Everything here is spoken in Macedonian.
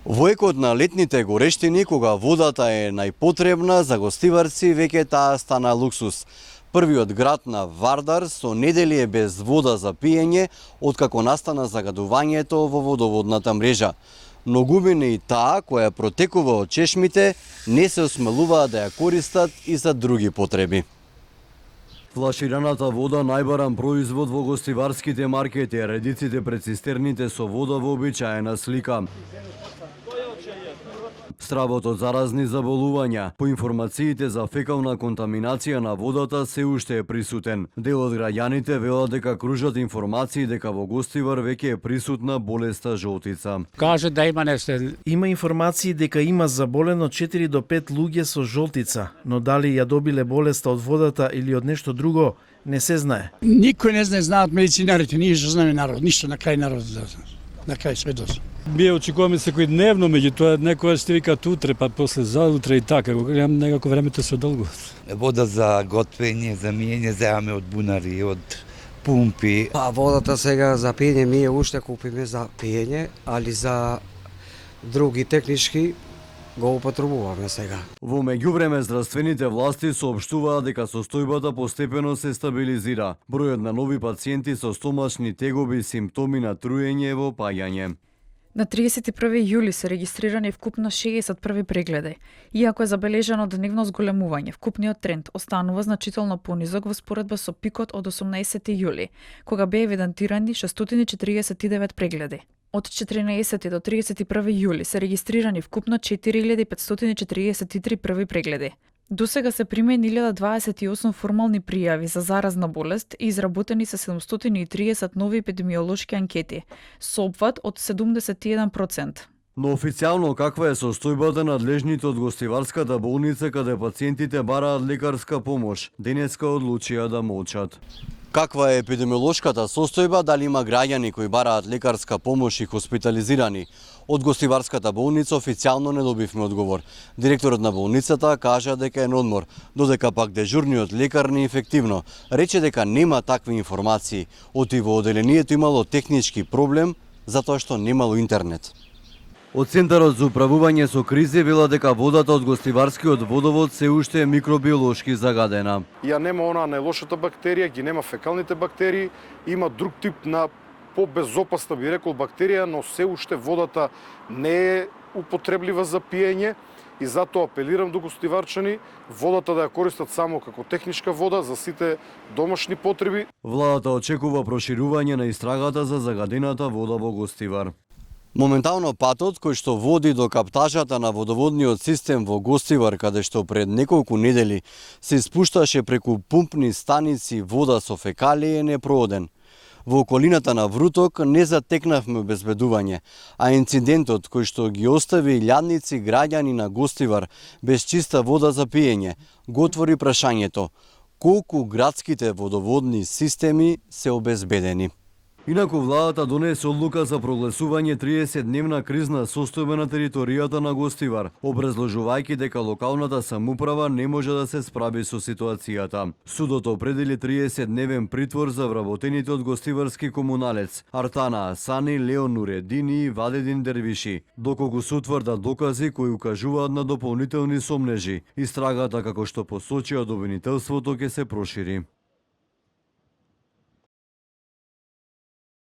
Во екот на летните горештини, кога водата е најпотребна за гостиварци, веќе таа стана луксус. Првиот град на Вардар со недели е без вода за пиење, откако настана загадувањето во водоводната мрежа. Но губине и таа која протекува од чешмите, не се осмелуваат да ја користат и за други потреби. Флашираната вода најбаран производ во гостиварските маркети, редиците пред цистерните со вода вообичаена слика. Стравот од заразни заболувања, по информациите за фекална контаминација на водата се уште е присутен. Дел од граѓаните велат дека кружат информации дека во Гостивар веќе е присутна болеста жолтица. Кажа да има нешто. Има информации дека има заболено 4 до 5 луѓе со жолтица, но дали ја добиле болеста од водата или од нешто друго, не се знае. Никој не знае, знаат медицинарите, ние што знаеме народ, ништо на крај народ да знае. На крај све доса. Бие очекуваме секојдневно, меѓутоа некојаш ќе викаат утре, па после заутре и така, некако времето се долго. Вода за готвење, за миење земаме од бунари, од пумпи. Па водата сега за пиење ние уште купиме за пиење, али за други технички го употребуваме сега. Во меѓувреме здравствените власти соопштуваат дека состојбата постепено се стабилизира. Бројот на нови пациенти со стомачни тегоби и симптоми на труење е во паѓање. На 31 јули се регистрирани вкупно 61 прегледи. Иако е забележано дневно зголемување, вкупниот тренд останува значително понизок во споредба со пикот од 18 јули, кога беа евидентирани 649 прегледи. Од 14 до 31 јули се регистрирани вкупно 4543 први прегледи. Досега се примени 1028 формални пријави за заразна болест и изработени се 730 нови епидемиолошки анкети, со опфат од 71%. Но официјално каква е состојбата на надлежните од Гостиварската болница каде пациентите бараат лекарска помош, денеска одлучија да молчат. Каква е епидемиолошката состојба, дали има граѓани кои бараат лекарска помош и хоспитализирани? Од Гостиварската болница официјално не добивме одговор. Директорот на болницата кажа дека е на одмор, додека пак дежурниот лекар неефективно рече дека нема такви информации. Оти во оделението имало технички проблем затоа што немало интернет. Од Центарот за управување со кризи вела дека водата од Гостиварскиот водовод се уште е микробиолошки загадена. Ја нема онаа најлошата бактерија, ги нема фекалните бактерии, има друг тип на по-безопасна, би рекол, бактерија, но се уште водата не е употреблива за пиење и затоа апелирам до гостиварчани водата да ја користат само како техничка вода за сите домашни потреби. Владата очекува проширување на истрагата за загадената вода во Гостивар. Моментално патот кој што води до каптажата на водоводниот систем во Гостивар, каде што пред неколку недели се испушташе преку пумпни станици вода со фекалии, е непрооден. Во околината на Вруток не затекнавме обезбедување, а инцидентот кој што ги остави илјадници граѓани на Гостивар без чиста вода за пиење, го отвори прашањето колку градските водоводни системи се обезбедени. Инаку владата донесе одлука за прогласување 30-дневна кризна состојба на територијата на Гостивар, образложувајќи дека локалната самоуправа не може да се справи со ситуацијата. Судот определи 30-дневен притвор за вработените од гостиварски комуналец Артана Асани, Леон Нуредини и Вадедин Дервиши, доколку се утврдат докази кои укажуваат на дополнителни сомнежи. Истрагата, како што посочи од обвинителството, ќе се прошири.